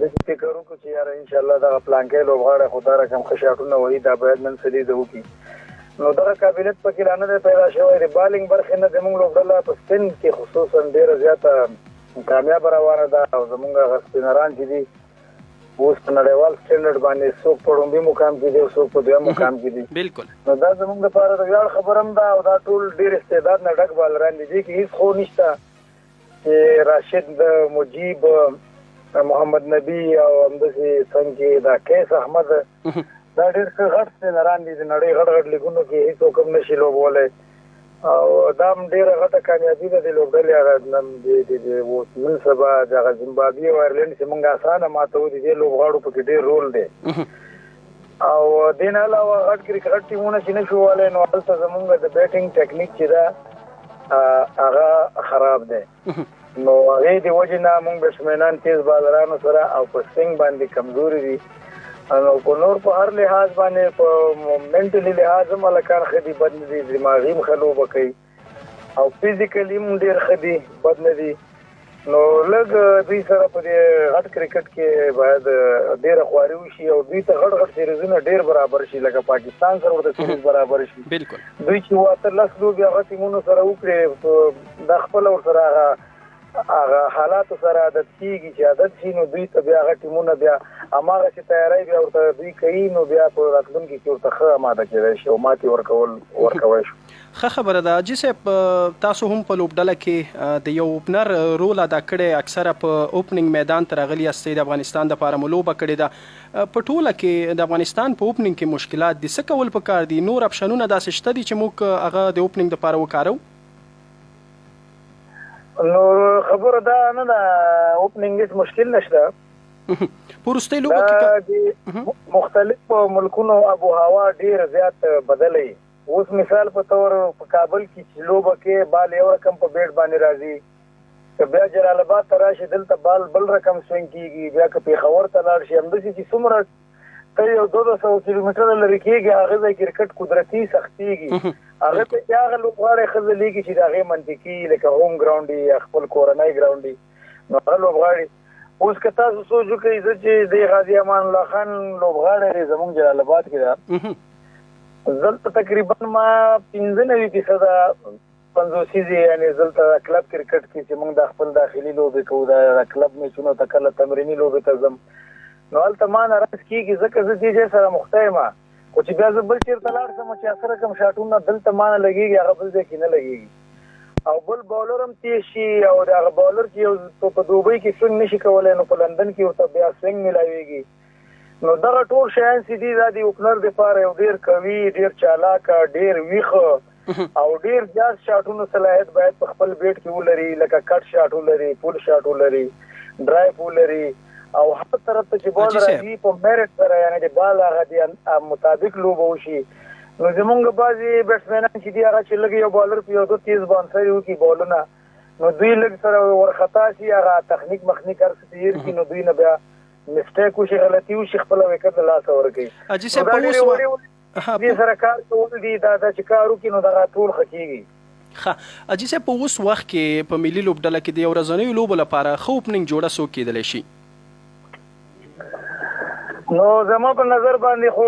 داسې فکر وکړو چې یاره انشاءالله دغه پلانکی لوبغاړی خو دا رقم ښه شاټونه وهي دا باید نن څه لیده وکړي نو دغه قابلیت پکې را نه دی پیدا شوی د بالینګ برخې نه زموږ لوبډله په سپین کې خصوصا ډېره زیاته کامیابه روانه ده او زموږ هغه سپینران چې دي اوس په نړیوال سټینډرډ باندې څوک په لومړي مقام کې دي او څوک په دویم مقام کې دي بالکل نو دا زموږ لپاره د ویاړ خبره هم ده او دا ټول ډېر استعداد نه ډک بالران دي دې کې هېڅ خو نشته چې راشد مجیب محمد نبی او همداسې څنګ کې دا کیس احمد دا ډېر ښه غټ سپینران دي د نړۍ غټ غټ لیګونو کې هېڅوک هم نشي لوبولی او دا هم ډېره غټه کامیابي ده د لوبډلې هغه نن سبا د هغه زیمبابوې او آیرلینډ چې موږ اسانه ماتوو د دې لوبغاړو پکې ډېر رول دی او دې نه علاوه غټ کرکټ ټیمونه چې نه شو ولی نو هلته زموږ د بیټینګ ټیکنیک چې ده هغه خراب دی نو هغې د وجې نه موږ بیټسمینان تیز بالرانو سره او په سپینګ باندې کمزوري دي نو په نور په هر لحاظ باندې په منټلي لحاظ هم هلکان ښه دي بد نه دي دماغي هم ښه لوبه کوي او فزیکلي هم ډېر ښه دي بد نه دي نو لږ دوی سره په دې غټ کرکټ کې باید ډېره خواري وشي او دوی ته غټ غټ سیریزونه ډېر برابر شي لکه پاکستان سره ورته سیریز برابر شي بالکل دوی چې 18 لوبې هغه ټیمونو سره وکړي دا خپله ورسره هغه حالاتو سره عادت کېږي چې عادت شي نو دوی ته بیا هغه ټیمونه بیا هماغه چې تیاری بیا ورته دوی کوي نو بیا په راتلونکي کې ورته ښه اماده کېدی شي او ماتې ورکوی شو ښه خبره ده حاجي صاحب تاسو هم په لوبډله کې د یو اوپنر رول ادا کړی اکثره په اوپننګ میدان ته راغلي یاستئ د افغانستان دپاره مو لوبه کړې ده په ټوله کې د افغانستان په اوپننګ کې مشکلات دي څه کول پکار دي نور اپشنونه داسې شته دي چې موږ هغه د اوپننګ دپاره وکاروو نو خبره دا نه ده اوپننګ هیڅ مشکل نشته په وروستۍ لوبه کې مختلف ملکونو آب و هوا ډېر زیات بدلی اوس مثال په تور په کابل کې چې لوبه کې بال یو رقم په بیټ باندې راځي که بیا جلال آباد ته راشي دلته بال بل رقم سوینګ کېږي بیا که پېښور ته لاړ شي همداسې چې څومره ته یو 200 کیلومتره لرې کېږي هغه ځای کرکټ قدرتي سختېږي هغه ته چې هغه لوبغاړی ښه ځلېږي چې د هغې منطقي لکه ہوم ګراونډ یا خپل کورنی ګراونډ نو هغه لوبغاړي اوس که تاسو سوچ وکړئ زه چې د غازي امان الله خان لوبغاړی دی زموږ جلال آباد کې ده دلته تقریبا ما 95% 50 یعنې دلته کلب کرکټ کې چې موږ د خپل داخلي لوبې کوو د کلب میچونو ته کله تمریني لوبې ته ځم نو هلته ما نه رس کېږي ځکه زه دې ځای سره مخته یم خو چې بیا زه بل چېرته لاړ شم چې هغه رقم شاټونه دلته ما نه لګېږي هغه بل ځای کې نه لګېږي او بل بالر هم تیز شي او د هغه بالر چې یو په دوبۍ کې سوینګ نشي کولی نو په لندن کې ورته بیا سوینګ میلاویږي نو دغه ټول شیان چې دي دا د اوپنر دپاره یو ډېر قوي ډېر چالاکه ډېر ویښه او ډېر زیات شاټونو صلاحیت باید په خپل بیټ کې ولري لکه کټ شاټ ولري پول شاټ ولري ډرایو ولري او هر طرف ته چې بال راځي په میرټ سره یعنې د بال هغه د مطابق لوبه وشي نو زمونږ بعضې بیټسمینان چې دي هغه چې لږ یو بالر په یو 2 تیز بانسري وکړي بالونه نو دوی لږ سره ورخطا شي هغه تخنیک مخنیک هر څه تېر کړي نو دوی نه بیا مسټیک وشي غلطي وشي خپله وکټ له لاسه ورکوي دې سره کار کول دي دا چې کار وکړي نو دغه ټول ښه کېږي ښه حاجي صاحب په اوس وخت کې په ملي لوبډله کې د یو ورځنیو لوبو لپاره ښه اوپننګ جوړه څوک کېدلی شي نو زما په نظر باندې خو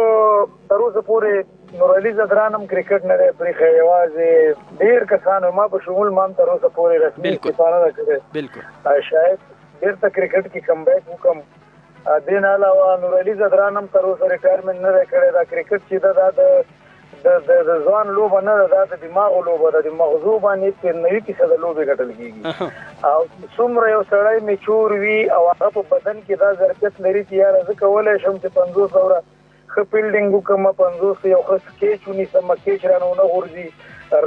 تر اوسه پورې نورعلي زدران هم کرکټ نه دی پرېښی یوازې ډېر کسانو ما په شمول ما هم تر اوسه پورې رسمي استفاده نه کړې شاید بېرته کرکټ کې کم بیک وکړم دې نه علاوه نورعلي زدران هم تر اوسه ریټایرمنټ نه دی کړی دا کرکټ چې ده دا د ځوان لوبه نه ده دا د دماغو لوبه ده د مغزو باندې 90% لوبې ګټل کېږي او څومره یو سړی میچور وي او هغه په بدن کې دا ظرفیت لري چې یاره زه کولی شم چې 50 اوره ښه فیلډینګ وکړم 50 یو ښه سکیچ ونیسم کیچ رانه ونه غورځي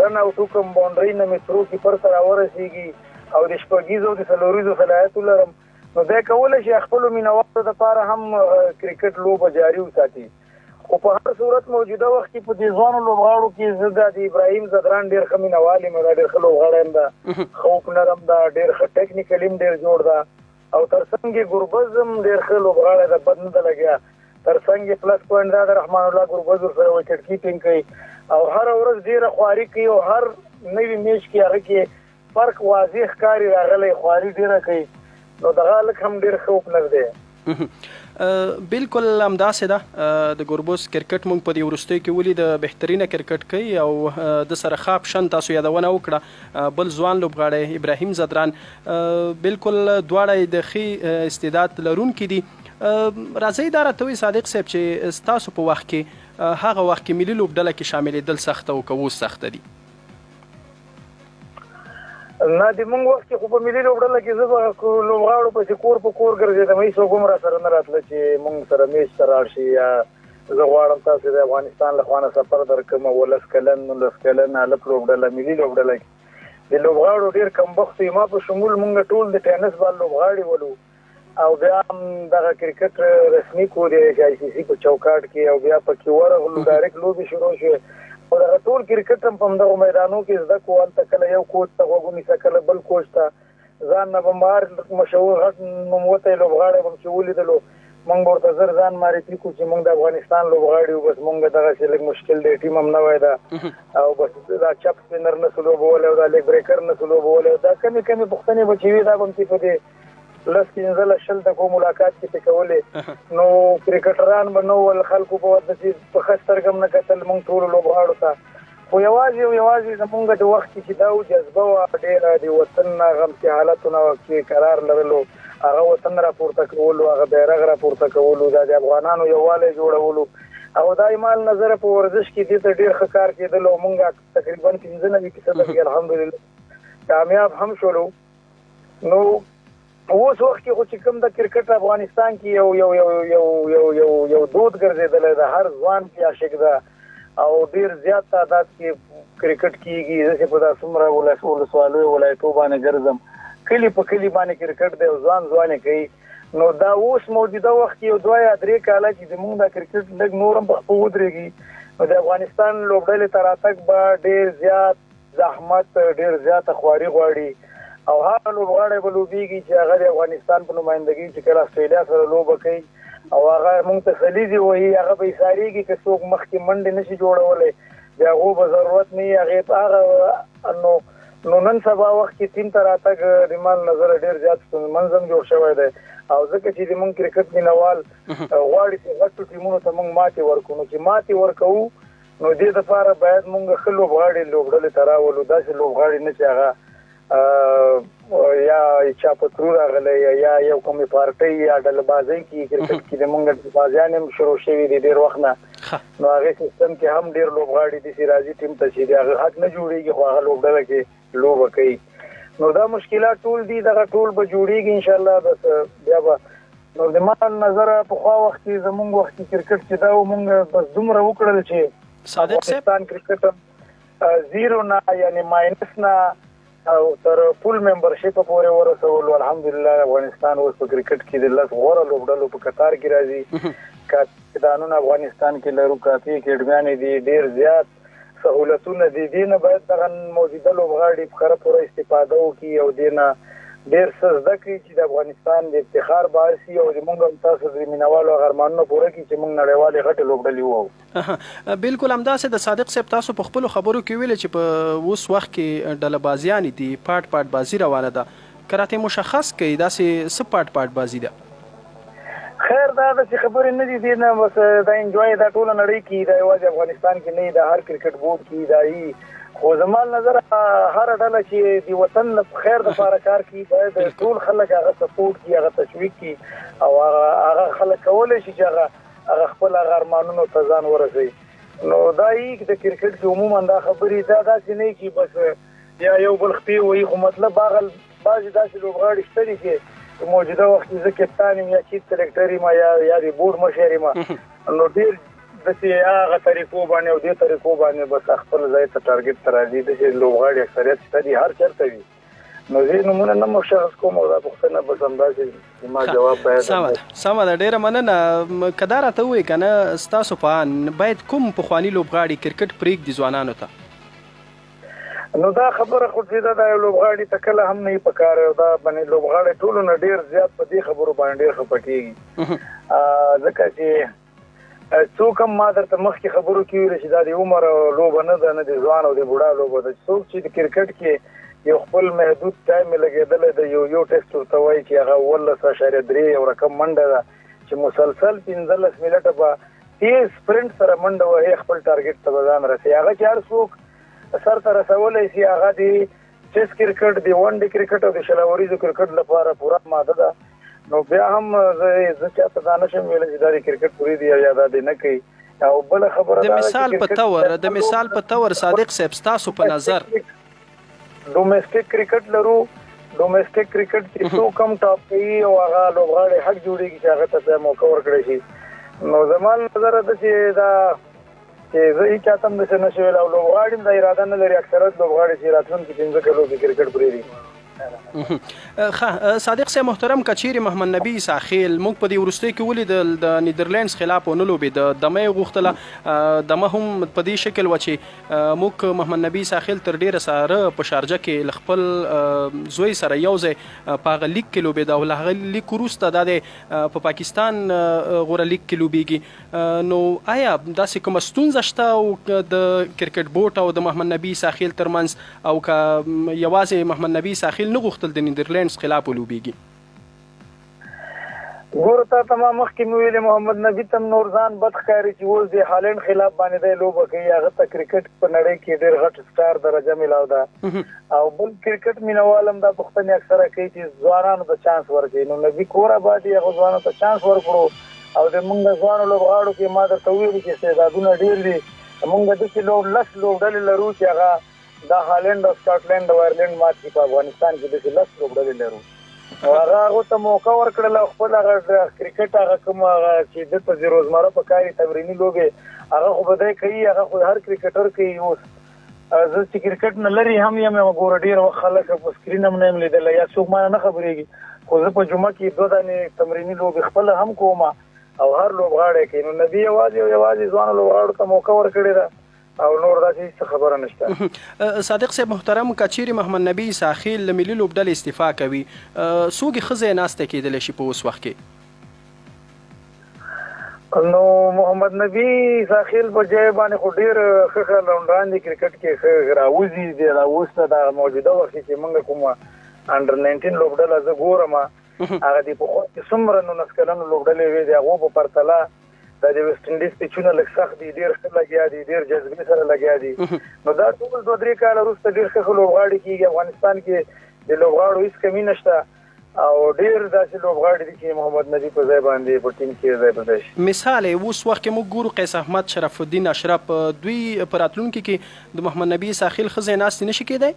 رن اوټ وکړم باونډرۍ نه مې ترو کیپر ته راورسېږي او د شپږیزو د څلوریزو صلاحیت ولرم نو دی کولی شي خپلو مینوالو دپاره هم کرکټ لوبه جاري وساتي خو په هر صورت موجوده وخت کې په دې ځوانو لوبغاړو کې زه د ابراهیم زدران ډېر ښه مینوال یم دا ډېر ښه لوبغاړی هم ده ښه اوپنر هم ده ډېر ښه ټیکنیکلي هم ډېر جوړ ده او تر څنګ یې ګربز هم ډېر ښه لوبغاړی ده بد نه ده لګیا تر څنګ یې پلس پوینټ دا د رحمان الله ګربز ورسره وکټ کیپینګ کوي او هره ورځ ډېره خواري کوي او هر نوي میچ کې هغه کې فرق واضح ښکاري راغلی خواري ډېره کوي نو دغه هلک هم ډېر ښه اوپنر دی بالکل همداسې ده د ګوربوس کرکټ موږ په دې وروستیو کې ولید بهترینه کرکټ کوي او د سره ښه اپشن تاسو یادونه وکړه بل ځوان لوبغاړی ابراهیم زدران بالکل دواړه د ښه استعداد لرونکي دي. راځئ دا راته ووایئ صادق صاحب چې ستاسو په وخت کې هغه وخت کې ملي لوبډله کې شاملېدل سخته او که اوس سخته دي؟ نه د موږ وخت کې خو په ملي لوبډله کې زه به لوبغاړو پسې کور په کور ګرځېدم، هېڅوک هم را سره نه راتله چې موږ سره میچ ته راشي یا زه غواړم تاسو د افغانستان له خوا نه سفر درکړم 18 کلن 19 کلن هلک لوبډله ملي لوبډله کې د لوبغاړو ډېر کمبخت وي. ما په شمول موږ ټول د ټینس بال لوبغاړي ولو او بیا هم دغه کرکټ رسمي کو د ICC په چوکاټ کې او بیا پکې ورغلو ډایرکټ لوبې شروع شوې او دغه ټول کرکټ هم په همدغو میدانو کې زده کړو. هلته کله یو کوچ ته غوږ ونیسه کله بل کوچ ته ځان نه به مار مشهور غټ نوموتی لوبغاړی به چې ولیدلو موږ به ورته زر ځان معرفي کړو چې موږ د افغانستان لوبغاړي یو، بس موږ دغسې لږ مشکل دی ټیم هم نوی ده او بس دا چپ سپینر نه سو لوبولی او دا لیګ بریکر نه سو لوبولی دا کمې کمې پوښتنې به چې وي دا به هم په دې 10-15 دقیقو ملاقات کې پې کولې نو کرکټران به نه ول خلکو به ورته په ښه سترګه هم نه کتل موږ ټولو لوبغاړو ته، خو یوازې او یوازې زمونږ د وخت کې چې دا جذبه وه ډېره د وطن هغه همسې حالتونه کې قرار لرلو، هغه وطن راپورته کولو، هغه بیرغ راپورته کولو، دا د افغانانو یووالی جوړولو او دا مال نظره په ورزش کې دې ته ډېر ښه کار کېدلو. موږ تقریبا 95% کې الحمدلله کامیاب هم شولو. نو اوس وخت کې خو چې کوم د کرکټ افغانستان کې یو دود ګرځېدلی ده، هر ځوان کې عاشق ده او ډېر زیات تعداد کې کرکټ کېږي. زه چې په دا څومره ولسوالیو ولایتو باندې ګرځم کلي په کلي باندې کرکټ دی او ځوان ځوانې کوي. نو دا اوس موجوده وخت کې 2 یا 3 کاله چې زموږ دا کرکټ لږ نور هم په خپل ودرېږي نو د افغانستان لوبډلې ته راتګ به ډېر زیات زحمت ډېر زیاته خواري غواړي او هغه لوبغاړی به لوبېږي چې هغه د افغانستان په نمایندګي چې کله استرالیا سره لوبه کوي او هغه موږ ته سلیزې وهي هغه به ایسارېږي که څوک مخکې منډې نه شي جوړولی د هغو به ضرورت نه وي هغې ته هغه نو نن سبا وخت کې ټیم ته راتګ د مال نظره ډېر زیات ستونزمن هم جوړ شوی دی او ځکه چې د موږ کرکټ مینوال غواړي چې غټو ټیمونو ته موږ ماتې ورکړو نو چې ماتې ورکوو نو دې دپاره باید موږ ښه لوبغاړي لوبډلې ته راولو، داسې لوبغاړي نه چې هغه یا چا په ترو راغلی یا یو کومې پارټۍ یا ډلهبازۍ کې کرکټ کې د موږ ډلهبازیان هم شروع شوي دي ډېر وخت نه نو هغې سیستم کې هم ډېر لوبغاړي داسې راځي ټیم ته چې د هغه حق نه جوړېږي خو هغه لوبډله کې لوبه کوي. نو دا مشکلات ټول دي دغه ټول به جوړېږي انشاءالله. بس بیا به نو د ما نظره پخوا وخت کې زموږ وخت کې کرکټ چې دا و موږ بس دومره وکړل چې افغانستان کرکټ 0 نه یعنې ماینس نه او تر فول ممبرشپ پورې ورسولو. الحمدلله افغانستان اوس په کرکټ کې د 10 غوره لوبډلو په قطار کې راځي. کاپیتانونه افغانستان کې لرو، کافي اکیډمیانې دي، ډېر زیات سهولتونه دي. دې نه باید دغه موجوده لوبغاړي په خره پوره استفاده وکړي او دې نه ډېر څه زده کړي چې د افغانستان د افتخار باعث وي او زموږ هم تاسو د مینوالو هغه ارمانونه پوره کړي چې موږ نړیوالې غټې لوبډلې ووهو. بالکل همداسې د صادق صاحب تاسو په خپلو خبرو کې ویلې چې په اوس وخت کې ډلهبازیانې دي، پاټ بازي روانه ده، که راته مشخص کړئ داسې څه پاټ بازي ده؟ خیر دا داسې خبرې نه دي، دې نه بس دا انجوای دا ټوله نړۍ کې دا یوازې افغانستان کې نه دا هر کرکټ بورډ کې دا وي خو زما نظر هر ډله چې د وطن خیر دپاره کار کوي باید ټول خلک هغه سپورټ کړي، هغه تشویق کړي او هغه خلک کولی شي چې هغه خپل هغه ارمانونو ته ځان ورسوي. نو دا یې د کرکټ کې عموما دا خبرې دا داسې نه چې بس یا یو بل خپې وایي خو مطلب هغه بعضې داسې لوبغاړي شته دي چې په موجوده وخت کې زه کپتان یم یا چیف سلیکټر یم یا د بورډ مشر یم نو ډېر داسې هغه طریقو باندې او دې طریقو باندې بس خپل ځای ته ټارګېټ ته راځي. داسې لوبغاړي اکثریت شته دي هر چېرته وي نو زه نومونه نه مشخص کوم او دا پوښتنه بس همداسې ما جواب باید سمه ده. ډېره مننه. که دا راته ووایي که نه ستاسو په ان باید کوم پخواني لوبغاړي کرکټ پرېږدي ځوانانو ته؟ نو دا خبره خو چې دا یو لوبغاړي ته کله هم نه وي پکار او دا باندې لوبغاړی ټولو نه ډېر زیات په دې خبرو باندې ډېر ښه پټېږي ځکه چې څوک هم ما درته مخکې خبرو کې ویل چې دا د عمر لوبه نه ده، نه د ځوان او د بوډا لوبه ده. څوک چې د کرکټ کې یو خپل محدود ټایم لګېدلی د یو ټیسټ ورته وایي چې هغه 18.3 یو رقم منډه ده چې مسلسل 15 منټه به تیز سپرنټ سره منډه وهي خپل ټارګټ ته به ځان رسوي. هغه چې هر څوک سر ته رسولی شي هغه د ټیسټ کرکټ د ون ډے کرکټ او د شلاوریزو کرکټ لپاره پوره ماده ده. نو بیا هم زه چاته دا نشم ویلی چې دا د کرکټ پوری دی یا دا دی نه کوي. او بله خبره د مثال په تور صادق صاحب ستاسو په نظر ډومېسټک کرکټ لرو. ډومېسټک کرکټ چې څو کم ټاپ کوي او هغه لوبغاړي حق جوړېږي چې هغه ته موقع ورکړی شي. نو زما نظر ده چې دا چې زه هیچ چاته هم داسې نشي ویلی او لوبغاړي هم دا اراده نه لري اکثرت لوبغاړي چې راتلونکي 15 کلو کې کرکټ پرېږدي. صادق صاحب محترم کچيري محمد نبي ساخیل موږ په دې وروستۍ کې ولیدل د نیدرلینډز خلاف ونه لوبې د دمه غوښتله دمه هم په دې شکل و چې موږ محمد نبي ساخیل تر ډیره ساره په شارجه کې خپل زوی سره یو ځای په هغه لیګ کې لوبېده او له هغه لیګ وروسته دا د په پاکستان غوره لیګ کې لوبېږي. نو آیا داسې کومه ستونزه شته او د کرکټ بورډ او د محمد نبي ساخیل ترمنځ او که یوازې محمد نبي ساخیل نه غوښتل د نیدرلینډز خلاف ولوبېږي؟ ګوره تا ته ما مخکې مې ویلې محمد نبي ته نور ځان بد ښکاري چې اوس د هالینډ خلاف باندې دی لوبه کوي. هغه ته کرکټ په نړۍ کې ډېر غټ سټار درجه میلاو ده او بل کرکټ مینوال هم دا پوښتنې اکثره کوي چې ځوانانو ته چانس ورکوي. نو نبي کور آباد هغو ځوانانو ته چانس ورکړو او د موږ ځوانو لوبغاړو کې ما درته ویلي چې استعدادونه ډېر دي. موږ داسې 10 لوبډلې لرو چې هغه دا هالند او سکاټلند او آیرلند مات کې په افغانستان کې د لس لوبډلې لرو. هغه ته موقع ورکړل او خپل هغه کرکټ هغه کوم هغه چې د په روزمره په کاري تمریني لوبې هغه خو به دی کوي هغه خو هر کرکټر کوي. اوس زه چې کرکټ نه لري هم یم ګوره ډېر وخت خلک په سکرین هم نه یم لیدلی یا څوک ما نه خبرېږي خو زه په جمعه کې 2 دانې تمریني لوبې خپله هم کوم او هر لوبغاړی کوي. نو نبي یوازې ځوانو لوبغاړو ته موقع ورکړې ده او نور داسې هیڅ خبره نشته. صادق صاحب محترم کچيري محمد نبي ساخیل له ملي لوبډلې استعفا کوي څوک ښځې ناسته کېدلی شي په اوس وخت کې؟ نو محمد نبي ساخیل په ځای باندې خو ډېر ښه لونډان دي کرکټ کې ښه راوځي دی راوسته دا موجوده وخت کې موږ کومه انډر 19 لوبډله زه ګورم هغه د پخوا کې څومره 19 کلنو لوبډلې وې د هغو په پرتله دا د ویسټ انډیز پیچونه لږ سخت دي ډېر ښه لګیا دي ډېر جذبې سره لګیا دي. نو دا ټول 2-3 کاله وروسته ډېر ښه لوبغاړي کېږي. افغانستان کې د لوبغاړو هېڅ کمی نشته او ډېر داسې لوبغاړي دي چې محمد نبي په ځای باندې په ټیم کې ځای پر دی شي. مثال اوس وخت کې موږ ګورو قیس احمد شرف الدین اشرف دوی په راتلونکي کې د محمد نبي ساخیل ښځې ناستې نشي کېدی؟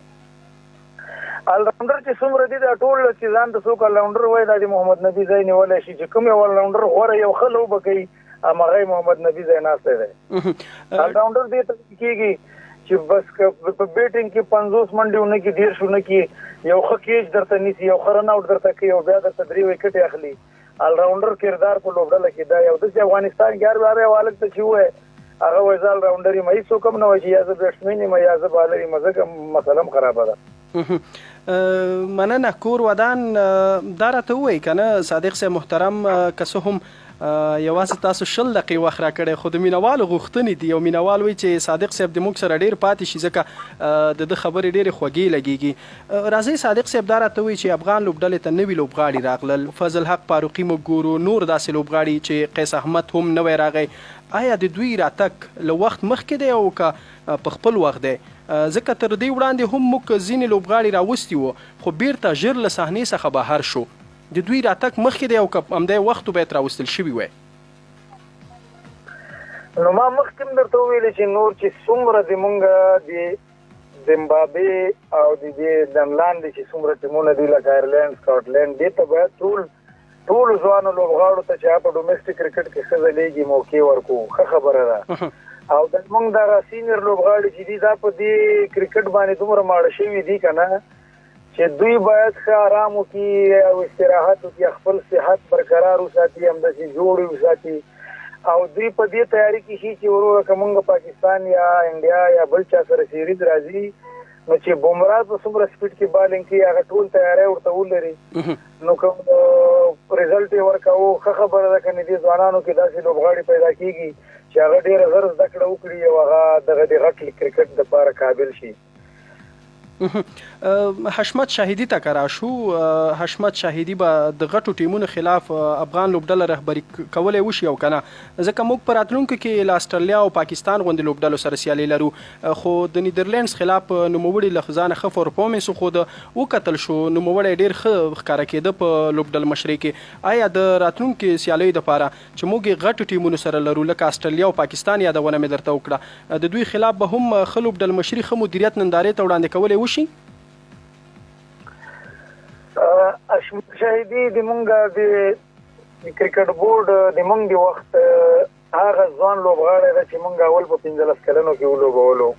آلراونډر چې څومره دي دا ټول چې ځان ته څوک آلراونډر وایي دا د محمد نبي ځای نیولی شي چې کوم یو آلراونډر غوره یو ښه لوبه کوي هماغه محمد نبي ځای ناستی دی. آلراونډر دې ته کېږي چې بس په بیټینګ کې 50 منډې ونه کړي 150 ونه کړي یو ښه کیچ درته نیسي یو ښه رن آوټ درته کوي او بیا درته 3 وکټې اخلي. آلراونډر کردار په لوبډله کې دا یو داسې افغانستان کې هر باره یو هلک ته چې ووایي هغه وایي زه آلراونډر یم هېڅوک هم نه وایي چې یا زه بیټسمین یم یا زه بالر یم ځکه مسله هم خرابه ده. مننه کور ودان دا راته ووایي که نه صادق صاحب محترم که څه هم یوازې تاسو 10 دقیقې وخت راکړی خو د مینوالو غوښتنې دي. یو مینوال وایي چې صادق صاحب د موږ سره ډېر پاتې شي ځکه د ده خبرې ډېرې خوږې لګېږي. راځئ صادق صاحب دا راته وایي چې افغان لوبډلې ته نوي لوبغاړي راغلل فضل حق فاروقي موږ ګورو نور داسې لوبغاړي چې قیس احمد هم نوی راغی. آیا د دوی راتګ له وخت مخکې دی او که په خپل وخت دی؟ ځکه تر دې وړاندې هم موږ ځینې لوبغاړي راوستي وو خو بیرته ژر له صحنې څخه بهر شو. د دوی راتګ مخکې دی او که همدی وختو باید راوستل شوي وی؟ نو ما مخکې هم درته وویلې چې نور چې څومره زمونږ د زمبابوې او د دې د لاندې چې څومره ټیمونه دي لکه آیرلینډ سکاټلینډ دې ته باید ټولو ځوانو لوبغاړو ته چې په ډومېسټک کرکټ کې ښه ځلېږي موقع ورکړو ښه خبره ده. او د زمونږ دغه سینیر لوبغاړي چې دي دا په دې کرکټ باندې دومره ماړه شوي دي که نه چې دوی باید ښه آرام وکړي او استراحت وکړي خپل صحت برقرار وساتي همداسې جوړ وساتي او دوی په دې تیاری کې شي چې وروره که موږ پاکستان یا انډیا یا بل چا سره سیریز راځي نو چې بمراه په څومره سپیډ کې بالینګ کوي هغه ټول تیاری ورته ولري نو که رزلټ یې ورکوو ښه خبره ده که نه دې ځوانانو کې داسې لوبغاړي پیدا کېږي چې هغه ډېره زر زده کړه وکړي او هغه دغه د غټ کرکټ دپاره قابل شي. حشمت شاهدي ته کرا شو حشمت شاهدي به د غټو ټیمونو خلاف افغان لوبډله رهبري کولای وشي او کنه ځکه موږ په راتلونکو کې له استرالیا او پاکستان غوندې لوبډلو سره سیالي لرو خو د نیدرلینډز خلاف نوموړي له خزانه ښه پرفورمنس خو د وکتل شو نوموړی ډیر ښه ښکاره کېده په لوبډل مشرۍ کې آیا د راتلونکو سیالیو دپاره چې موږ غټو ټیمونو سره لرو لکه استرالیا او پاکستان یادونه مې درته وکړه د دوی خلاف به هم ښه لوبډل مشري ښه مدیریت نندارې ته وړاندې کولی وشي حشمت شاهدي د مونږ د کرکټ بورډ د مونږ د وخت هغه ځوان لوبغاړی ده چې مونږ اول په 15 کلونو کې ولوبولو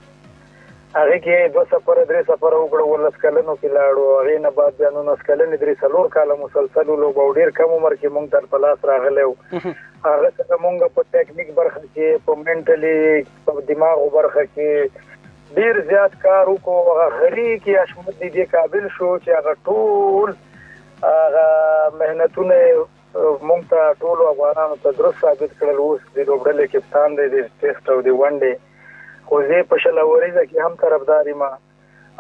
هغه کې 2 سفر 3 سفر وکړو 19 کلونو کې لاړو هغه نه بعد بیا 19 کلونې 3 کاله مسلسل لوبو ډیر کم عمر کې مونږ تر پلاس راغلو هغه څنګه مونږ په ټیکنیک برخه کې په منټلی په دماغ برخه کې ډیر زیات کار وکړو هغه غری کې حشمت دې قابل شو چې هغه ټول هغه مهنتونه مونږ ته ټول افغانانو ته درست ثابت کړل اوس د لوبډلې کپتان دی د ټیسټ او د ون ډے خو زه په شلوريزه کې هم طرفداري ما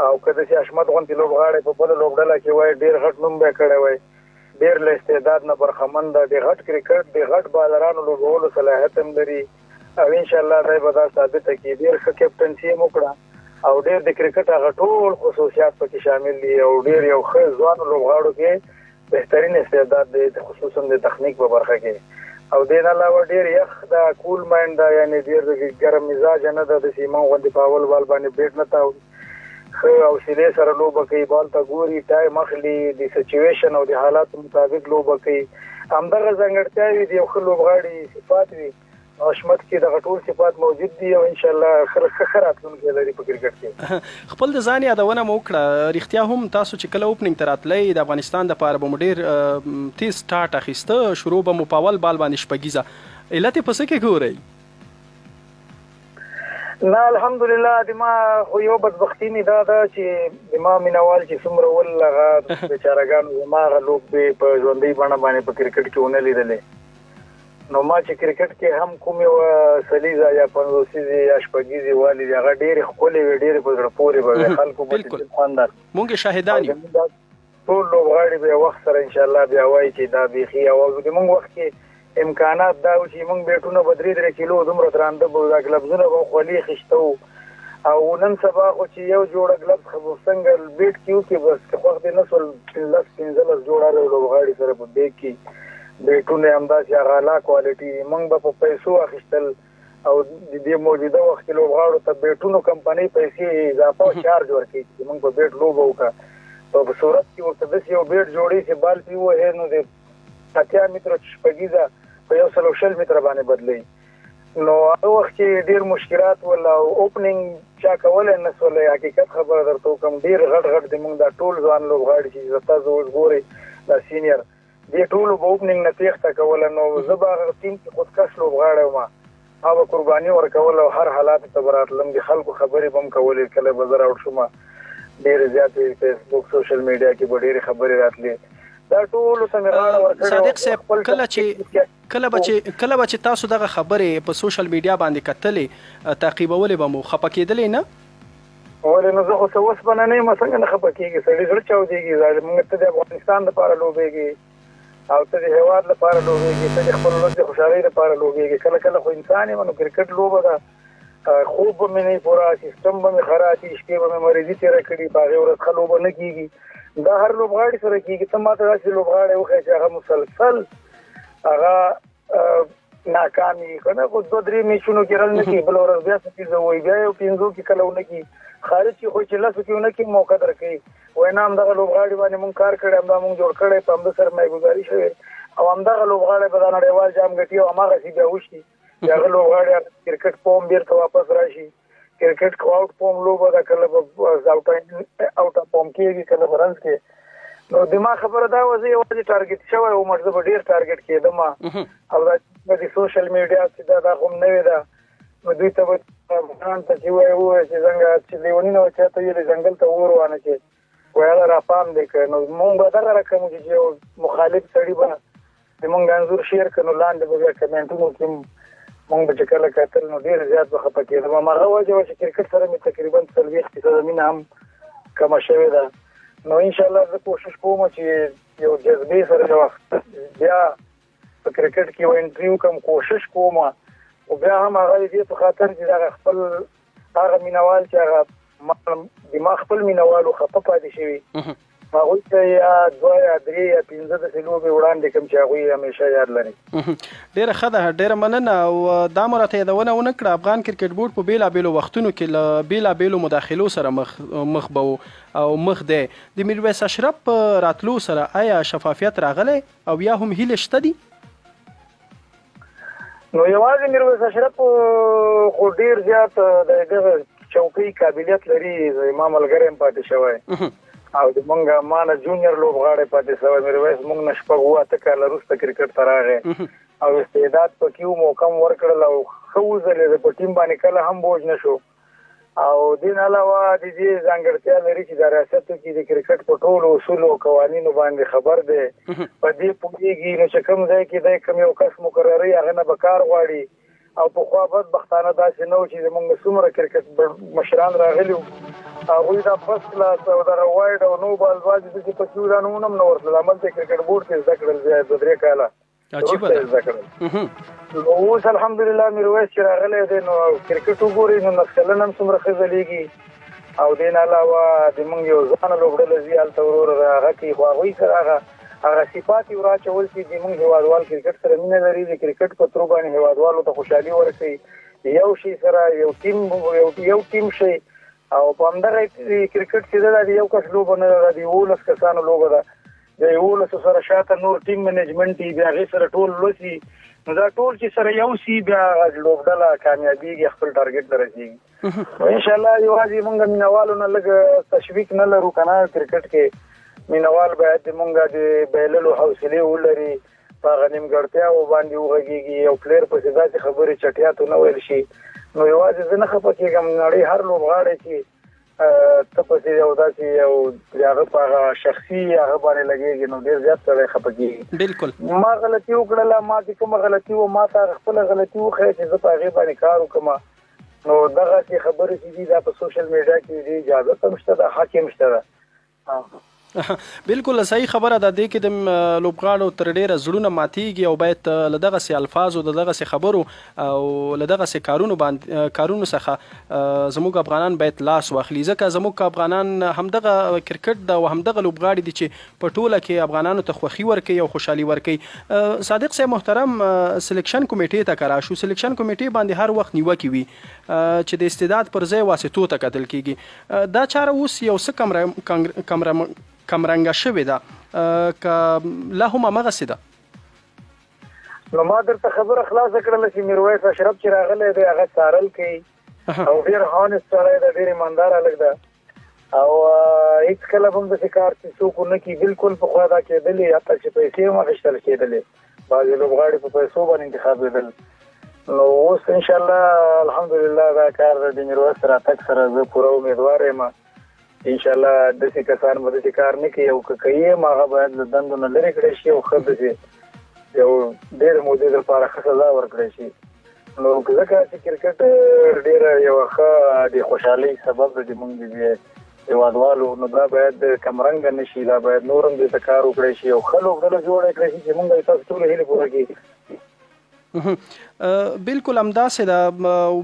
او کله چې حشمت غونتی لوبغاړي په بل لوبډله کې وای ډیر غټ نوم به کړی وای ډیر له استعداد نه برخمن ده د غټ کرکټ د غټ بالرانو لوبولو صلاحیت هم لري او ان شاء الله دای به دا ثابت کی ډیر ښه کیپټنسي وکړه او ډیر د کرکټ هغه ټول خصوصیات پکې شامل دي او ډیر یو ښه ځوان لوبغاړو کې بهترین استعداد دی خصوصا د تخنیک په برخه کې او دین علاوه ډیر یخ دا کول مایند دا یعنی ډیر ګرم مزاج نه ده د سیمه غوندي پاول بال باندې بیٹ نه تاو خو او سیده سره لوبه کوي بال ته ګوري ټایم اخلي د سچويشن او د حالات مطابق لوبه کوي همدغه ځانګړتیاوې دي خو لوبغاړي صفات وي حشمت کې د غټول صفات موجود دي او ان شاء الله خراتونکي لري په کرکټ کې خپل د ځان یادونه مو وکړه رښتیا هم تاسو چې کله اوپننګ تراتلې د افغانستان د پاره به ډیر تیز سٹارټ اخیسته شروع به مو پاول بال باندې شپږیزه علت په څه کې ګورئ نه الحمدلله د ما خو یو بدبختی می دا چې د ما مینوال چې څومره ولغه بیچارهګانو ما غلوب په ژوندۍ باندې په کرکټ کې ونه لیدلې نو ما چې کرکټ کې هم کومه و سلیزا یا پنځوسیزي یا شپږیزي والی هغه ډېر خولي ډېر په زړه پورې به خلکو په خواندار مونږ شاهدان یو ټول لوبغاړي به وخت سره ان شاء الله بیا وایي چې دا بيخي او د مونږ وخت کې امکانات دا چې مونږ بیٹونه بدري 3 کیلو دومره درانده بو دا کلبزونه به خولي خشتو او نن سبا خو چې یو جوړ کلب خو څنګه بیٹ کیو کې بس خو د نسل 15 جوړه لوبغاړي سره په دې کې بیٹونه همداسې هغه اعلی کوالټي موږ به په پیسو اخیستل او د دې موجوده وخت کې لوبغاړو ته بیٹونو کمپنۍ پیسې اضافه چارج ورکړي چې موږ په بیٹ لوبه وکړو په صورت کې ورته داسې یو بیٹ جوړي چې بال پیوه نو د 80 متر شپږیزه په 120 متر باندې بدلی نو هغه وخت کې ډیر مشکلات ولا اوپننګ چا کول نه سولې حقیقت خبره درته کوم ډیر غټ د موږ د ټول ځوان لوبغاړي چې تاسو وګورئ د سینیئر دې ټول په اوپننګ نه تیښته کوله نو زبا ټیم کې خودکش لوبغاړی وم هغه قرباني ورکول او هر حالات ته براتلم د خلکو خبرې بم کولې کله بازار او شوم ډېر زیات فیسبوک سوشل میډیا کې ډېر خبرې راتلې دا ټول سمراله ورکړه صادق صاحب کله چې تاسو دغه خبرې په سوشل میډیا باندې کتلې تعقیبولې به مو خپه کېدلې نه ولې نو زه خو څه وس باندې نه مسنګ نه خپه کېږي سړي زړه چاودېږي موږ ته د افغانستان لپاره لوبېږي او ته د هیواد لپاره لوبېږي ته د خپل ولس د خوشحالۍ لپاره لوبېږي کله کله خو انسان یې نو کرکټ لوبه ده خوب به مې نه پوره سیستم به مې خراب شي شپې به مې مریضي تېره کړي په هغې ورځ ښه لوبه نه کېږي دا هر لوبغاړي سره کېږي ته ما ته داسې لوبغاړی وښیه چې هغه مسلسل هغه ناکام وي که نه خو 2-3 میچونو کې رل نه کېږي بله ورځ بیا څه څیزه وایي بیا یو 5 کې کله ونه کېږي خارج کې خو چې 10 کې ونه کېږي موقع درکوي وایي نه همدغه لوبغاړي باندې مونږ کار کړی همدا مونږ جوړ کړی په همده سرمایه‌ګذاري شوې او همدغه لوبغاړی به دا نړیوال جام ګټي او هماغسې بیا وشي چې هغه لوبغاړی کرکټ پوم بیرته واپس راشي کرکټ خو آوټ پوم لوبه ده کله به آوټ پوم کېږي کله به رنز کې نو د ما خبره دا وه زه یوازې ټارګېټ شوی وم زه به ډېر ټارګېټ کېدم او دا د سوشل میډیا چې دا خو نوې ده نو دوی ته به افغان ته چې ووایي چې څنګه چې لیوني نه چاته ویلې ځنګل ته اور وانه چې ویاله راپام دی که نو مونږ به دغه رقم چې یو مخالف سړي به د مونږ انځور شیر کړو نو لاندې به بیا کمنټونو کې مونږ به چې کله کتل نو ډېر زیات به خفه کېدم هماغه وجه وه چې کرکټ سره مې تقریبا 40% مینه هم کمه شوې ده. نو ان شاء الله زه کوشش کوم چې یو جذبې سره د وخت بیا په کرکټ کې یو انټریو کوم کوشش کوم او بیا هم هغه دې په خاطر چې دا خپل هغه مینوال چې هغه دماغ خپل مینوالو خپه پاتې شوي هغوی ته یا 2 یا 3 یا 15 د لوبې وړاندې کوم چې هغوی همیشه یاد لري. ډېره ښه ده، ډېره مننه. او دا مو راته یادونه ونه کړه افغان کرکټ بورډ په بېلابېلو وختونو کې له بېلابېلو مداخلو سره مخ به او مخ دی. د میرویس اشرف په راتلو سره آیا شفافیت راغلی او یا هم هیلې شته دي؟ نو یوازې میرویس اشرف خو ډېر زیات د دغه چوکۍ قابلیت لري. زما ملګری هم پاتې شوی او د مونږه مانه جونیور لوبغاړی پاتې شوی. میرویس مونږ نه شپږ 8 کاله وروسته کرکټ ته راغی او استعداد پکې و، موقع م ورکړل او ښه وځلېده. په ټیم باندې کله هم بوج نه شو او دین علاوه د دې ځانګړتیا لري چې د ریاستو کې د کرکټ په ټولو اصولو او قوانینو باندې خبر دی. په دې پوهېږي نو چې کوم ځای کې دی کوم یو کس مقرروي هغه نه به کار غواړي او پخوا بدبختانه داسې نه و چې زموږ څومره کرکټ مشران راغلي هغوی دا فرست کلاس او دا وایډ او نو بال باز چې په کیو دا نومونه هم نه ورتلل. هملته کرکټ بورډ کې زده کړل بیا 2-3 کاله عجیبه ده. نو اوس الحمدلله میرویس چې راغلی دی نو کرکټ وګورئ نو نسلن هم څومره ښه ځلیږي او دین علاوه د موږ یو ځوانه لوبډله ځي هلته ورور هغه کوي خو هغوی سره هغه صفات یې وراچول چې د موږ هېوادوال کرکټ سره مینه لري. د کرکټ په ترو باندې هېوادوالو ته خوشحالي ورکوي. یو شي سره یو ټیم شي او په همدغه کرکټ چې ده د یو کس لوبه نه ده، د 11 کسانو لوبه ده. د 11 سره شاته نور ټیم منیجمنټ بیا هغې سره ټول لوسي نو دا ټول چې سره یو سي بیا لوبډله کامیابېږي خپل ټارګټ ته رسېږي. نو انشاءالله یوازې موږ مینوالو نه لږ تشویق نه لرو که نه کرکټ کې مینوال باید موږ د بایللو حوصلې ولري، په هغه نیمګړتیاو باندې وغږېږي او پلیر پسې داسې خبرې چټیاتو نه ویل شي. نو یوازې زه نه خفه کېږم، نړۍ هر لوبغاړی چې ته پسې یو داسې یو د هغه په هغه شخصي هغه باندې لګېږي نو ډېر زیات سړی خفه کېږي. بلکل ما غلطي وکړله، ما چې کومه غلطي وه ما ته خپله غلطي وښیه چې زه په هغې باندې کار وکړم. نو دغسې خبرې چې دي دا په سوشل میډیا کې دي اجازت هم شته ده، حق هم شته ده. بالکل صحیح خبره ده. دې کې د لوبغاړو تر ډیره زړونه ماتېږي او باید له دغسې الفاظو د دغسې خبرو او له دغسې کارونو څخه زموږ افغانان باید لاس واخلي، ځکه زموږ افغانان همدغه کرکټ ده او همدغه لوبغاړي دي چې په ټوله کې افغانانو ته خوښي ورکوي او خوشحالي ورکوي. صادق صاحب محترم، سلیکشن کمیټې ته که راشو، سلیکشن کمیټې باندې هر وخت نیوکې وي چې د استعداد پر ځای واسطو ته کتل کېږي. دا چاره اوس یو څه کمرنګه شوې ده که لا هم همغسې ده؟ نو ما درته خبره خلاصه کړله چې میرویس اشرف چې راغلی دی هغه څارل کوي او ډېر هانست سړی ده، ډېر ایماندار هلک ده او هېڅ کله به هم داسې کار چې څوک ونه کړي. بلکل پخوا دا کېدلې حتی چې پیسې هم اخیستل کېدلې، بعضې لوبغاړي په پیسو باندې انتخابېدل. نو اوس انشاءالله الحمدلله دا کار د میرویس راتګ سره زه پوره امیدوار یم. انشاءالله داسې کسان به داسې کار نه کوي او که کوي هم هغه باید له دندو نه لرې کړی شي او ښه داسې یو ډېرې مودې دپاره ښه سزا ورکړی شي. نو ځکه چې کرکټ ډېره یوه ښه د خوشحالۍ سبب ده د موږ د هېوادوالو، نو دا باید کمرنګه نه شي، دا باید نور هم دې ته کار وکړی شي او ښه لوبډله جوړه کړی شي چې موږ یې تاسو ټولو هیلې پوره کړي. بالکل همداسې ده.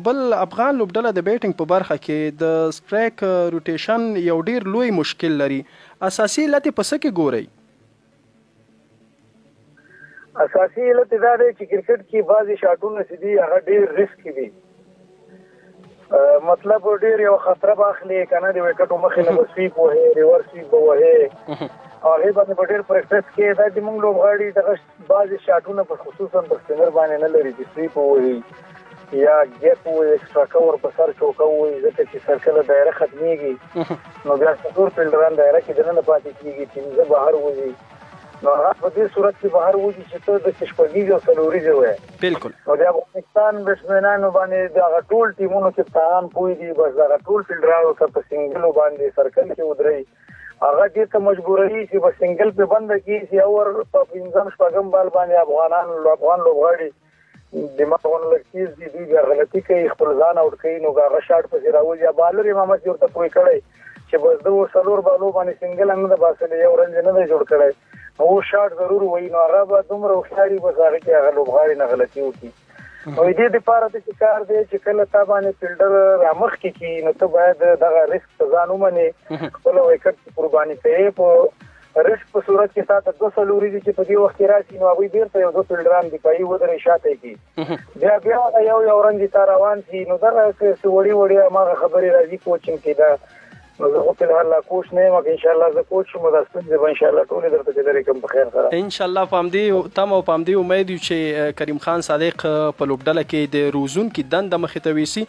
بل افغان لوبډله د بیټینګ په برخه کې د سټرایک روټیشن یو ډیر لوی مشکل لري. اساسي علت په څه کې ګورئ؟ اساسي علت دا دی چې کرکټ کې بعضې شاټونه چې دي هغه ډېر ریسک دي، مطلب ډېر یو خطره به اخلي که نه د ویکټو مخې نه به سویپ وهې، ریور سویپ به وهې، هغې باندې به ډېر پریکټس کې. دا د موږ لوبغاړي دغه بعضې شاټونه په خصوصا په سپینر باندې نه لري چې سویپ ووهي یا ګیپ ووهي، ایکسټرا کور په سر چوکه ووهي، ځکه چې سرکله دایره ختمېږي نو بیا څلور فیلډران دایره کې دننه پاتې کېږي، پنځه بهر وځي. نو هغه په دې صورت کې بهر وځي چې ته د شپږیزې او څلوریزې وایې. بلکل. نو د افغانستان بیټسمینانو باندې د هغه ټول ټیمونو کپتانان پوه دي، بس د هغه ټول فیلډرانو ته په سنګلو باندې سرکل کې ودرئ، هغه دې ته مجبوروي چې په سنګل پې بنده کړي چې اور په پنځم شپږم بال باندې افغان لوبغاړي دماغونه لږ تیز دي، دوی بیا غلطي کوي، خپل ځان اوټ کوي، نو هغه شاټ پسې راوځي. بالر یې محمد ورته پوه کړی چې بس د څلور بالو باندې سنگل هم نه باسل یو رنج نه دی جوړ کړی او شاټ ضرور وای نو هغه به دومره هوښیاري بس هغه کې هغه لوبغاړي نه غلطي وکړي نو دې دپاره ته چې کار دی چې کله تا باندې فیلډر رامخکې کړي نو ته باید دغه ریسک ته ځان ومنې خپله وکټ قرباني کوې په ریسک په صورت کې تا ته 200 وریځې چې په دې وخت کې راشي نو هغوی بېرته یو 2 فیلډران دفاعي ودرې شاته یې کړي بیا یو رنج تا روان شي نو دغه وړي وړي هماغه خبرې راځي کوچینګ کې دا نو زه خو فلحال لا کوچ نه یم که انشاءالله زه کوچ شم دا ستونزې به انشاءالله ټولې درته چې درې کوم په خیر سره انشاءالله په همدې تمه او په همدې امید یو چې کریم خان صادق په لوبډله کې د روزونکي دنده مخې ته ویسي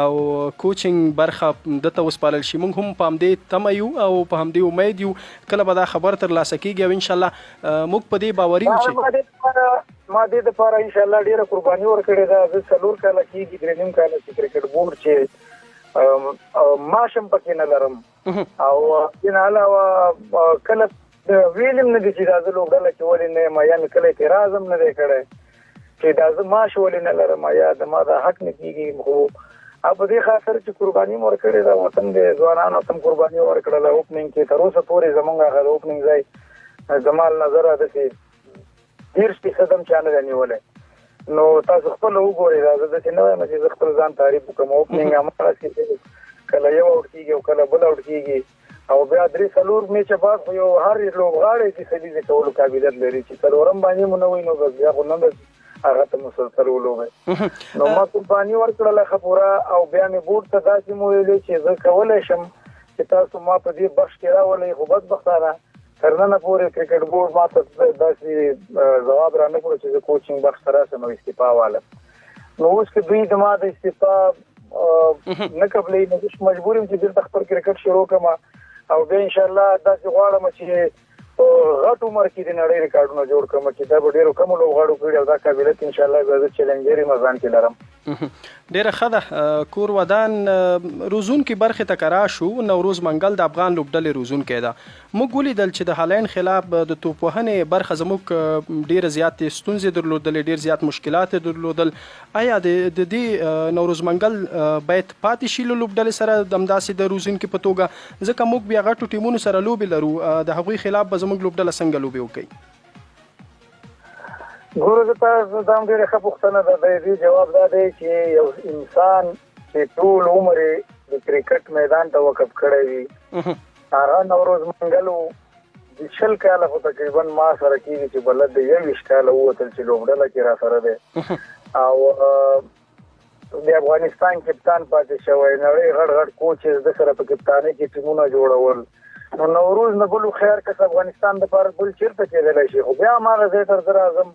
او کوچینګ برخه دته وسپارل شي موږ هم په همدې تمه یو او په همدې امید یو کله به دا خبر ترلاسه کېږي او انشاءالله موږ په دې باوري یو چې ما دې دپاره انشاءالله ډېره قرباني ورکړې ده زه 4 کاله کېږي 3 نیم کاله چې کرکټ بورډ چې ماشم پکې نه لرم او دې علاوه کله ویلم نه دي چې دا زه لوبډله کې ولې نه یم یا مې کله اعتراض هم نه دی کړی چې دا زه ماش ولې نه لرم یا ما دا حق نه کېږي خو په دې خاطر چې قرباني مې ورکړې ده وطن د ځوانانو ته هم قرباني ورکړله اوپننګ کې تر اوسه پورې زموږ هغه د اوپننګ ځای زما له نظره داسې 30% هم چا نه دی نیولی نو تاسو خپل وګورئ دا زه داسې نه وایم چې زه خپل ځان تعریف وکړم اوپننګ هماغسې کله یو اوټ کېږي او کله بل اوټ کېږي او بیا 3-4 میچه بعد خو یو هر لوبغاړی چې سلیزې کولو قابلیت لري چې څلورم باندې مو نه وي نو بس بیا خو نه هغه ته مسلسل ولوبئ نو ما قرباني ورکړله ښه پوره او بیا مې بورډ ته داسې مو ویلې چې زه کولی شم چې تاسو ما په دې بخش کې راولئ خو بدبختانه تر ننه پورې کرکټ بورډ ما ته داسې ځواب را نه کړو چې زه کوچینګ بخش ته راشم او استعفا والم نو اوس که دوی زما د استعفا نه قبلوي نو زه مجبور یم چې دلته خپل کرکټ شروع کړم او بیا انشاءالله داسې غواړم چې غټ عمر کې د نړۍ ریکارډونه جوړ کړم چې دا به ډېرو کمو لوبغاړو کړي او دا قابلیت انشاءالله بیا زه چیلنجر یم ځان کې لرم ډېره ښه ده کور ودان روزونکي برخې ته که راشو نوروز منګل د افغان لوبډلې روزونکی ده موږ ولیدل چې د هالینډ خلاف د توپوهنې برخه زموږ ډېرې زیاتې ستونزې درلودلې ډېر زیات مشکلات یې درلودل آیا د دې نوروز منګل باید پاتې شي له لوبډلې سره همداسې د روزونکي په توګه ځکه موږ بیا غټو ټیمونو سره لوبې لرو د هغوی خلاف به زموږ لوبډله څنګه لوبې وکوي ګوره زه تاسو دا هم ډېره ښه پوښتنه ده د دې جواب دا دی چې یو انسان چې ټول عمر یې د کرکټ میدان ته وقف کړی وي هغه نوروز منګل د 20 کاله خو تقریبا ما سره کېږي چې بلد د 21 کاله ووتل چې لوبډله کې را سره دی او د افغانستان کپتان پاتې شوی نړۍ غټ غټ کوچز د سره په کپتانۍ کې ټیمونه جوړول نو نوروز نه بل خیر کس افغانستان دپاره بل چېرته کېدلی شي خو بیا هماغه ځای ته زه راځم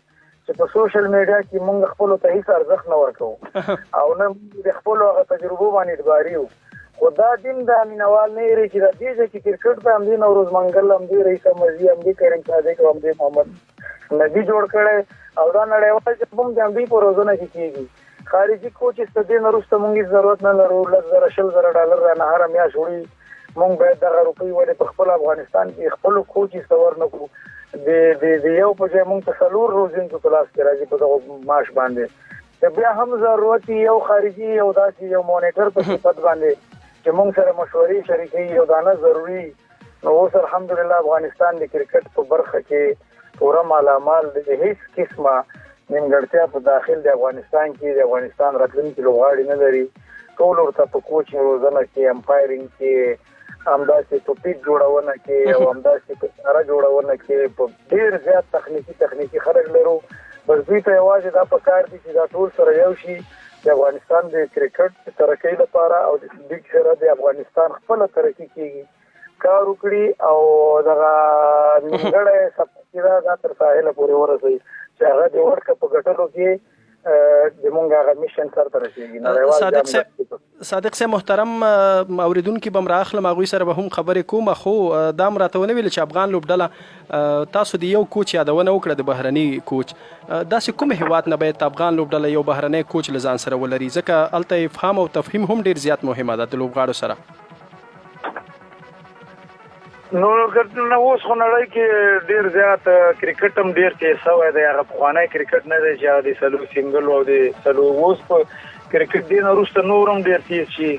چې په سوشل میډیا کې موږ خپلو ته هېڅ ارزښت نه ورکوو او نه د خپلو هغه تجربو باندې اعتباري یو خو دا دین د مینوال نه یېري چې دا دې ځای کې کرکټ ته همدې نوروز منګل همدې رئیس احمدزي همدې کریم صادق او همدې محمد نبي جوړ کړی او دا نړیوال چې موږ د همدې په روزنه کې کېږي خارجي کوچز ته دې نه وروسته موږ هېڅ ضرورت نه لرو $10,000 رانه هره میاشت وړي موږ باید دغه روپۍ ولې په خپل افغانستان کې خپلو کوچز ته ورنکړو د یو په ځای موږ ته 4 روزونکو په لاس کې راځي په دغه معاش باندې که بیا هم ضرورت یو خارجي یو داسې یو مونیټر په صفت باندې چې موږ سره مشورې شریکوي یو دانه ضروري نو اوس الحمدلله افغانستان د کرکټ په برخه کې پوره مالامال د هیڅ قسمه نیمګړتیا په داخل د افغانستان کې د افغانستان راتلونکي لوبغاړي نه لري ټول ورته په کوچینګ روزنه کې امپایرینګ کې همداسې په پیک جوړونه کې او همداسې په چاره جوړونه کې په ډېر زیات تخنیکي خلک لرو بس دوی ته یوازې دا پکار دي چې دا ټول سره یو شي د افغانستان د کرکټ ترقۍ لپاره او د دوی سره د افغانستان خپله ترقي کېږي کار وکړي او دغه نیمګړی سفر دا تر ساحله پورې ورسوي چې هغه د ورکه په ګټلو کې د مونږ هغه میشن سره رسېږي صادق صاحب محترم اوریدونکي به م راخلم هغوی سره به هم خبرې کوم خو دا م راته ونه ویل چې افغان لوبډله تاسو د یو کوچ یادونه وکړه د بهرني کوچ داسې کوم هیواد نه باید افغان لوبډله یو بهرنی کوچ له ځان سره ولري ځکه هلته افهام او تفهیم هم ډېر زیات مهمه ده د لوبغاړو سره نو اوس خو نړۍ کې ډېر زیات کرکټ هم ډېر تیز شوی دی هغه پخوانی کرکټ نه دی چې هغه د 4 سنګل او د 4 اوس په کرکټ دې نه وروسته نور هم ډېر تیز شي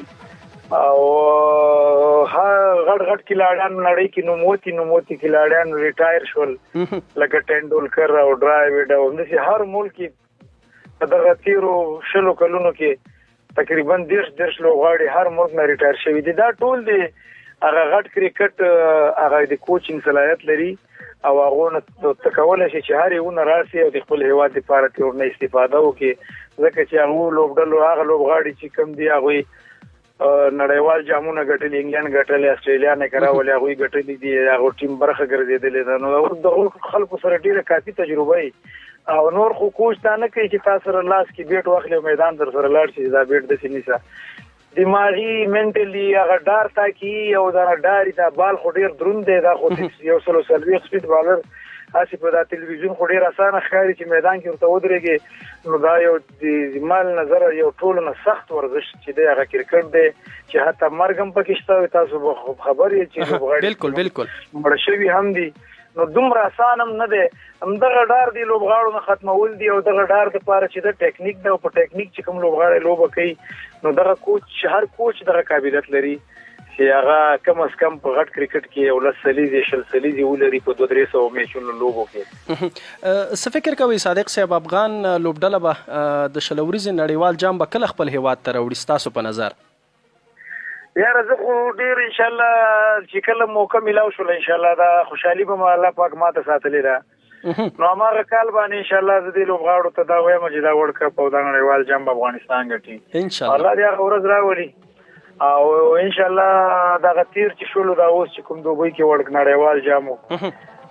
او غټ کلاړان نړۍ کې نوموتي کلاړان ریټایر شول لکه ټنډولکر او ډرایوډ او دغه هر ملک دغه تیرو شلو کلونو کې تقریبا 10 لوبغاړي هر ملک نه ریټایر شوی دي. دا ټول دي هغه غټ کرکټ هغه د کوچینګ صلاحیت لري او هغه تکول شي چې هر یو نه راسي او د خپل هیواد لپاره تور نه استفاده وکړي ځکه چې هغه لوبډلو هغه لوبغاړي چې کم دي هغه نړیوال جامونه ګټلې انګلند ګټلې استرالیا نه کراولې هغه ګټلې دي هغه ټیم برخه ګرځېدلې ده نو د خلکو سره ډیره کافي تجربه او نور خو کوچ تا نه کوي چې تاسو سره لاس کې بیٹ واخلې میدان در سره لاړ شي دا بیٹ د سینیسا دماغي منټلی هغه ډار تا کی او دا ډاری دا بال خو ډیر دروند دی دا خو یو سلو سلوي سپیډ بالر اسی په دا تلویزیون خو ډیر اسانه ښکاري چې میدان کې ورته ودرېږي نو دا یو د مال نظر یو ټول نه سخت ورزش چې دی هغه کرکټ دی چې حتی مرګم پکې شته تاسو خبر یې چې بالکل مړ شوی هم دي نو دومره اسان هم نه دی همدغه ډار دی لوبغاړو نه ختمول دي او دغه ډار د پاره چې د ټیکنیک دی او په ټیکنیک چې کوم لوبغاړي لوبه کوي نو دغه کوچ هر کوچ دغه قابلیت لري چې هغه کم از کم په غټ کرکټ کې یو لسلیزي شلسلیزي ولري په 200 میچونو لوبو کې. څه فکر کوي صادق صاحب افغان لوبډله به د شلوريزي نړیوال جام به کله خپل هیواد ته راوړي تاسو په نظر؟ یاره زه خو ډیر ان شاء الله چې کله موقع ملاو شول ان شاء الله دا خوشحالي به الله پاک ماته ساتلې ده نو هغه کال باندې ان شاء الله د دې لوبغاړو ته دا وایم چې دا ورلد کپ او د نړیوال جام افغانستان ګټي ان شاء الله دا ورځ راوړي او ان شاء الله دا غتیر چې شولو دا اوس چې کوم دوبۍ کې ورلد نړیوال جامو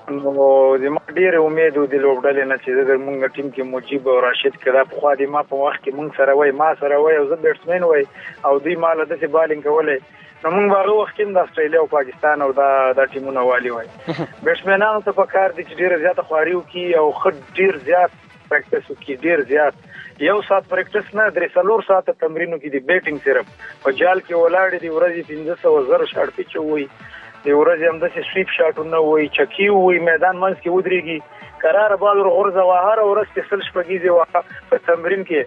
نو د ما ډیر امید د لوبډلې نه چې د موږ ټیم کې مجيب او راشد کړه په خوا دي ما په وخت کې موږ سره وای ما سره وای او زه بیټسمن وای او دوی مال د څه بالینګ کولې نو موږ هغه وخت کې د استرالیا او پاکستان او دا ټیمونه والی وای بیټسمنانو ته په کار دي چې ډیر زیات خواري وکي او خد ډیر زیات پریکټس وکي ډیر زیات یو سات پریکټس نه درې څلور ساعت تمرینو کې دی بیټینګ صرف په جال کې ولاړ دي ورځې 1500 زر شاټ پیچ وای د ورځې هم د سویپ شاټونه وای چکی وای میدان منځ کې ودرېږي قرار بال ورغورځه وهر ورځ کې سل شپږیږي وا په تمرین کې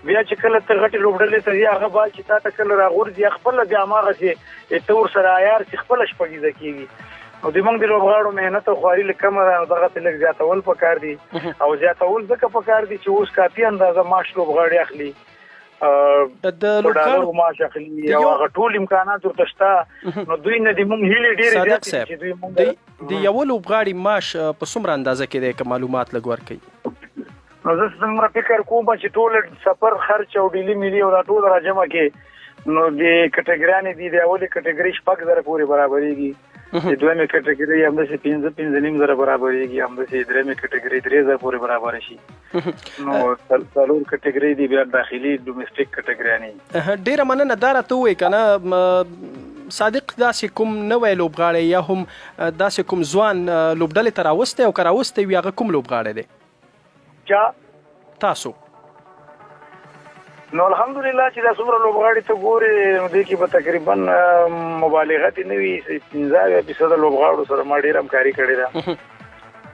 بیا چې کله ته غټي لوبډلې ته یا هغه بال چې تا ته کله راغورځي خپل بیا ماغه چې تور سره عیار چې خپل شپږیږي کیږي او د موږ د لوبغاړو مهنت او خواري لکه دغه تلک زیاتول پکار دي او زیاتول ځکه پکار دي چې اوس کافي اندازه ماش لوبغاړي اخلي د لوبغاړو ماش اخلي او هغه ټول امکانات ورته شته نو دوی نه د موږ هیله ډیره زیات چې دوی موږ د یو لوبغاړي ماش په څومره اندازه کې د معلومات لګور کوي نو زه څنګه فکر کوم چې ټول سفر خرچ او ډیلی ملي او ټول راجمه کې نو د کټګریانې دي د اولي کټګری شپږ زره پورې برابرېږي د دویمه کټګری هم د 15 زره برابرېږي هم د درېمه کټګری 3 زره پورې برابر شي نو څلور کټګری دي بیا داخلي ډومېسټک کټګریانې ډیره مننه دا راته وې کنه صادق داسې کوم نوې لوبغاړی یا هم داسې کوم ځوان لوبډلې ته راوستی او که راوستی وي هغه کوم لوبغاړی دی چا تاسو نو الحمدلله چې دا څومره لوبغاړي ته ګوري نو دې کې به تقریبا مبالغه دي نه وي 15% لوبغاړو سره ما ډیر همکاري کړې ده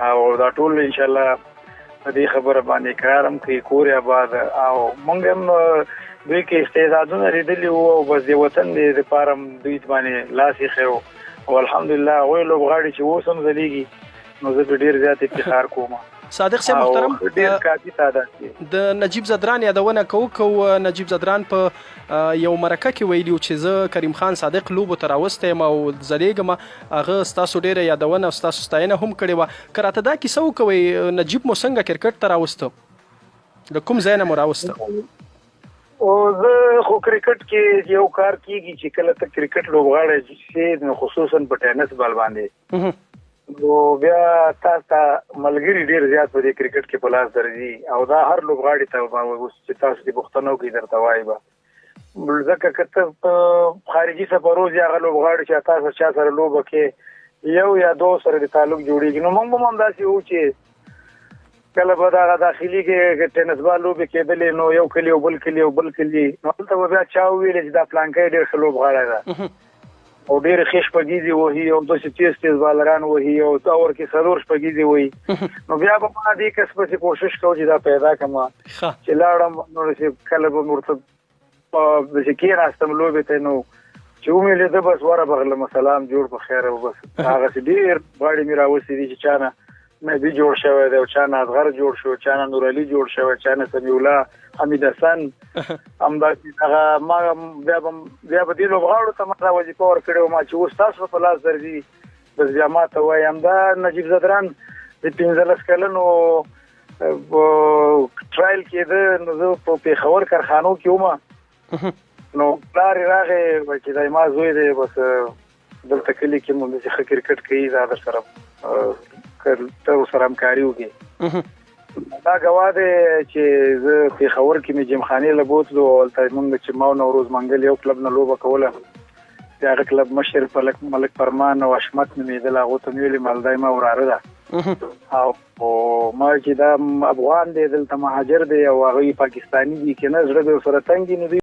او دا ټول ان شاء الله دې خبره باندې کارم کوي کور آباد او موږ هم دوی کې استعدادونه لري او بس د وطن د پارم دوی باندې لاسي خو او الحمدلله وې لوبغاړي چې وسم زليږي نو زه ډیر زیات افتخار کوم صادق صاحب محترم ډیر کافي ساده د نجیب زدران یادونه کو نجیب زدران په یو مرکه کې ویلو چې زه کریم خان صادق لوبو ته راوستم او زلیګم هغه ستاسو ډیره یادونه او ستاسو ستاینه هم کړې و کراته دا کیسه وکوي نجیب مو څنګه کرکټ ته راوسته د کوم ځای نه مو راوسته او زه خو کرکټ کې یو کار کیږي چې کله ته کرکټ لوبغاړی شې خصوصا په ټینس بال باندې نو بیا تاسو ملګری ډیر زیات په دې کرکټ کې په لاس درځي او دا هر لوبغاړي ته اوس چې تاسو د پښتنو کې درته وایي به ځکه کته خارجي سفروز یا غلو لوبغاړي چې تاسو چا سره لوبه کې یو یا دو سره د تعلق جوړیږي نو موږ هم داسې وو چې کله به دا داخلي کې ټینس بال لوبه کېدلې نو یو کلی او بل کلی نو ته بیا چا ویل چې دا پلانکې ډیر ښه لوبغاړی ده او ډېر ښه شپږیزې وهي او داسې تیز بالران وهي او اور کې څلور شپږیزې وهي نو بیا به ما دې کس پسې کوشش کوم چې دا پیدا کړم چې لاړم نو چې کله به ورته داسې کېناستم لوبې ته نو چې ومې لیده بس ورغلم سلام جوړ په خیر او بس هغه ډیر باندې مې راوستي دي چې چانه مې به جوړ شوی دی او چانه اصغر جوړ شو چانه نور علي جوړ شو چانه سمیع الله حمید حسن همداسې هغه ما بیا به دې لوبغاړو ته ما وظیفه ورکړې ما چې اوس تاسو په لاس درځي بس بیا ما ته وایم دا نجیب زدران د 15 کلنو ټرایل کېده نو زه په پېښور کارخانو کې وم نو پلار راغی چې دای ما زوی دی بس دلته کلی کې مونږ چې ښه کرکټ کوي دا در سره ته سره همکاري وکړي دا ګواه دی چې زه پېښور کې مې جمخانې له بوتلو هلته مونږ چې ما او نوروز منګل یو کلب نه لوبه کوله د هغه کلب مشر ملک فرمان او حشمت نومېدل هغو ته مې ویلې مالدای ما وراره ده او ما چې دا افغان دی دلته مهاجر دی او هغوی پاکستاني دي که نه زړه به ورسره تنګ وي نو دوی